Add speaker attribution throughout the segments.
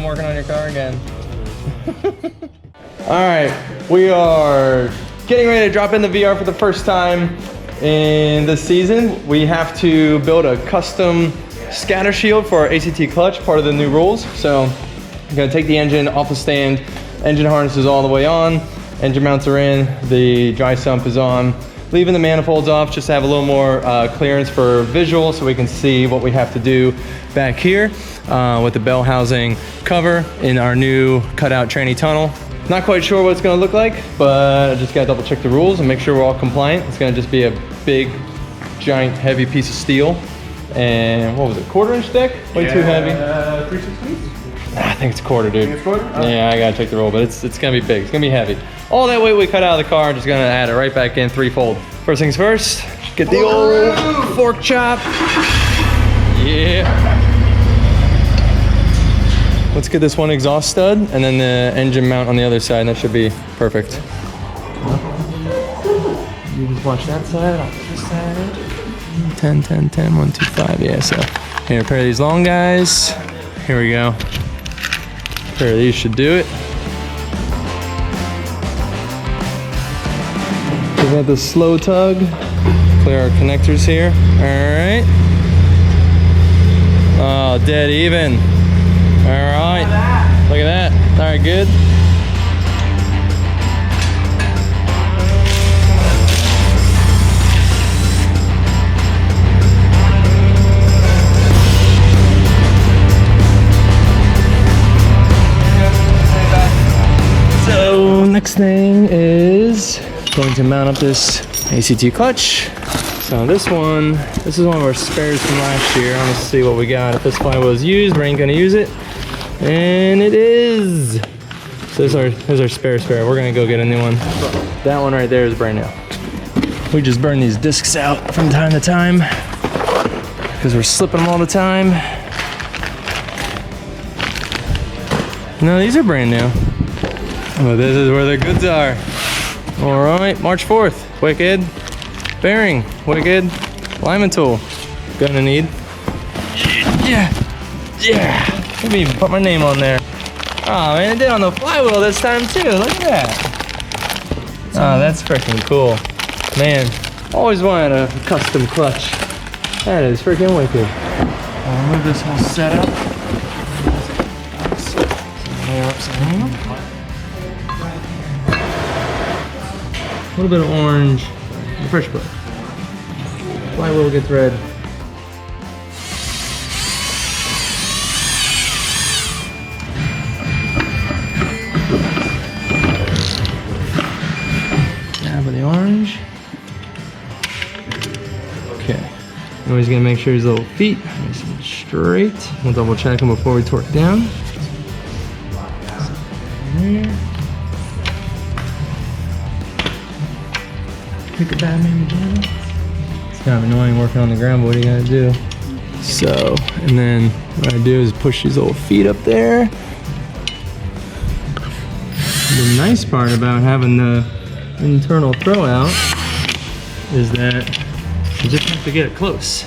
Speaker 1: I'm working on your car again? All right, we are getting ready to drop in the VR for the first time in this season. We have to build a custom scatter shield for our ACT clutch, part of the new rules. So I'm gonna take the engine off the stand, engine harness is all the way on, engine mounts are in, the dry sump is on, leaving the manifolds off just to have a little more clearance for visual so we can see what we have to do back here with the bell housing cover in our new cutout tranny tunnel. Not quite sure what it's gonna look like, but I just gotta double check the rules and make sure we're all compliant. It's gonna just be a big, giant, heavy piece of steel. And what was it, 1/4 inch deck? Way too heavy. 3/16? I think it's 1/4, dude.
Speaker 2: It's 1/4? Oh.
Speaker 1: Yeah, I gotta check the roll, but it's gonna be big. It's gonna be heavy. All that weight we cut out of the car, just gonna add it right back in threefold. First things first, get the old fork chop. Yeah. Let's get this one exhaust stud and then the engine mount on the other side, and that should be perfect. You just watch that side, I'll watch this side. 10, 10, 10, 1, 2, 5, yeah, so. Here, a pair of these long guys. Here we go. A pair of these should do it. We got the slow tug. Clear our connectors here. All right. Oh, dead even. All right. Look at that. All right, good. So next thing is going to mount up this ACT clutch. So this is one of our spares from last year. I'm gonna see what we got. If this flywheel is used, we ain't gonna use it. And it is. So here's our spare. We're gonna go get a new one. That one right there is brand new. We just burn these discs out from time to time because we're slipping them all the time. No, these are brand new. Well, this is where the goods are. All right, March 4th, Wicked. Bearing, Wicked. Alignment tool, gonna need. Yeah. Let me even put my name on there. Oh man, it did on the flywheel this time too, look at that. Oh, that's freaking cool. Man, always wanted a custom clutch. That is freaking wicked. I'll move this whole setup. A little bit of orange, fresh book. Flywheel gets red. Dab of the orange. Okay. Always gonna make sure his little feet nice and straight. We'll double check them before we torque down. There. Pick a bad man again. It's kind of annoying working on the ground, but what are you gonna do? So, and then what I do is push these little feet up there. The nice part about having the internal throw out is that you just have to get it close.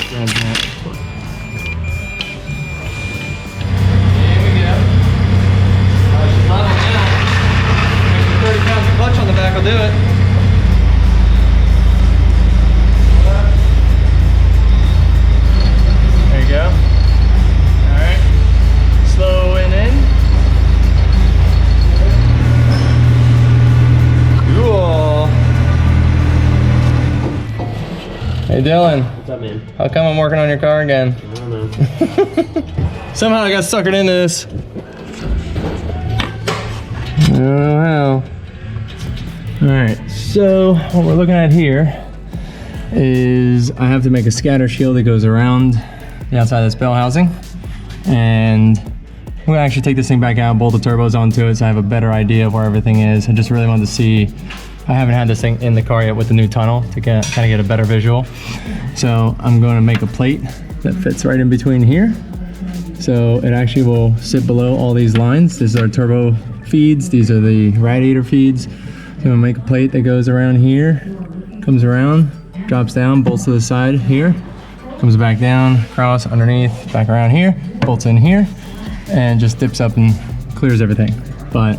Speaker 1: Grab that. Clutch on the back will do it. There you go. Alright. Slow and in. Cool. Hey Dylan.
Speaker 2: What's up, man?
Speaker 1: How come I'm working on your car again?
Speaker 2: I don't know.
Speaker 1: Somehow I got suckered into this. I don't know how. Alright, so what we're looking at here is I have to make a scatter shield that goes around the outside of this bell housing. And I'm gonna actually take this thing back out, bolt the turbos onto it so I have a better idea of where everything is. I just really wanted to see, I haven't had this thing in the car yet with the new tunnel to kind of get a better visual. So I'm gonna make a plate that fits right in between here. So it actually will sit below all these lines. These are turbo feeds, these are the radiator feeds. So I'm gonna make a plate that goes around here, comes around, drops down, bolts to the side here, comes back down, across, underneath, back around here, bolts in here, and just dips up and clears everything. But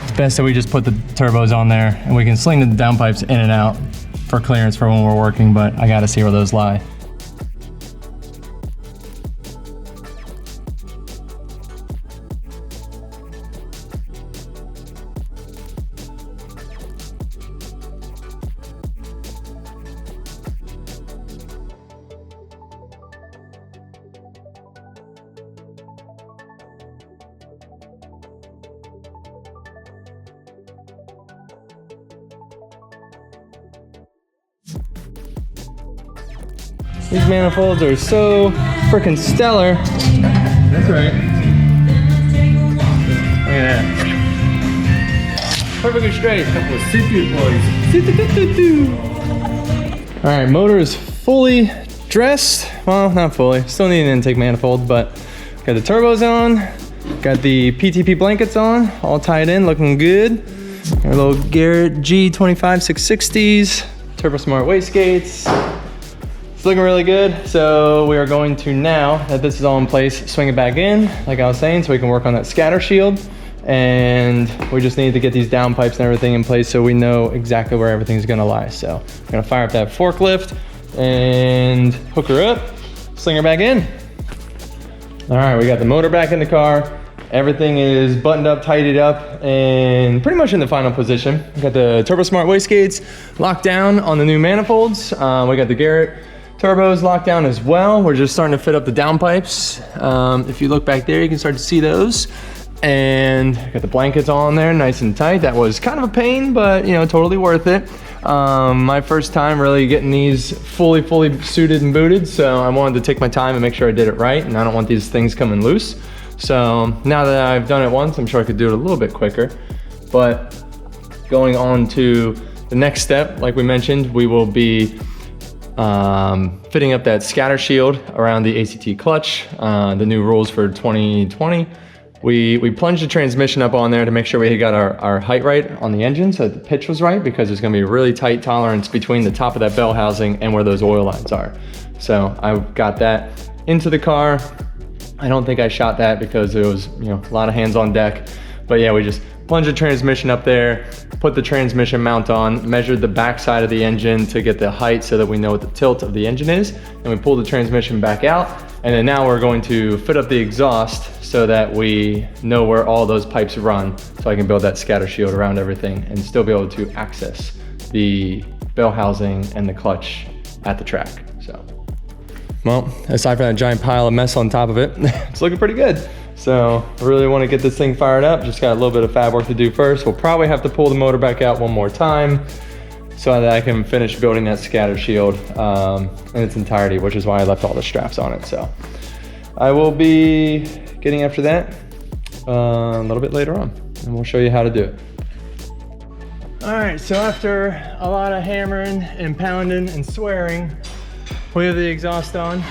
Speaker 1: it's best that we just put the turbos on there and we can sling the downpipes in and out for clearance for when we're working, but I gotta see where those lie. These manifolds are so freaking stellar. That's right. Look at that. Perfectly straight. All right, motor is fully dressed. Well, not fully. Still need an intake manifold, but got the turbos on. Got the PTP blankets on, all tied in, looking good. Our little Garrett G25 660s, Turbosmart Wastegates. It's looking really good. So we are going to, now that this is all in place, swing it back in, like I was saying, so we can work on that scatter shield. And we just need to get these downpipes and everything in place so we know exactly where everything's gonna lie. So we're gonna fire up that forklift and hook her up, sling her back in. All right, we got the motor back in the car. Everything is buttoned up, tidied up, and pretty much in the final position. We got the Turbosmart wastegates locked down on the new manifolds. We got the Garrett turbos locked down as well. We're just starting to fit up the downpipes. If you look back there, you can start to see those. And got the blankets on there, nice and tight. That was kind of a pain, but you know, totally worth it. My first time really getting these fully suited and booted, so I wanted to take my time and make sure I did it right, and I don't want these things coming loose. So now that I've done it once, I'm sure I could do it a little bit quicker. But going on to the next step, like we mentioned, we will be fitting up that scatter shield around the ACT clutch, the new rules for 2020. We plunged the transmission up on there to make sure we got our height right on the engine so that the pitch was right, because there's gonna be a really tight tolerance between the top of that bell housing and where those oil lines are. So I got that into the car. I don't think I shot that because there was, you know, a lot of hands on deck. But yeah, we just plunged the transmission up there, put the transmission mount on, measured the back side of the engine to get the height so that we know what the tilt of the engine is. And we pulled the transmission back out. And then now we're going to fit up the exhaust so that we know where all those pipes run, so I can build that scatter shield around everything and still be able to access the bell housing and the clutch at the track. So, well, aside from that giant pile of mess on top of it, it's looking pretty good. So I really want to get this thing fired up. Just got a little bit of fab work to do first. We'll probably have to pull the motor back out one more time so that I can finish building that scatter shield in its entirety, which is why I left all the straps on it. So I will be getting after that a little bit later on, and we'll show you how to do it. All right, so after a lot of hammering and pounding and swearing, we have the exhaust on.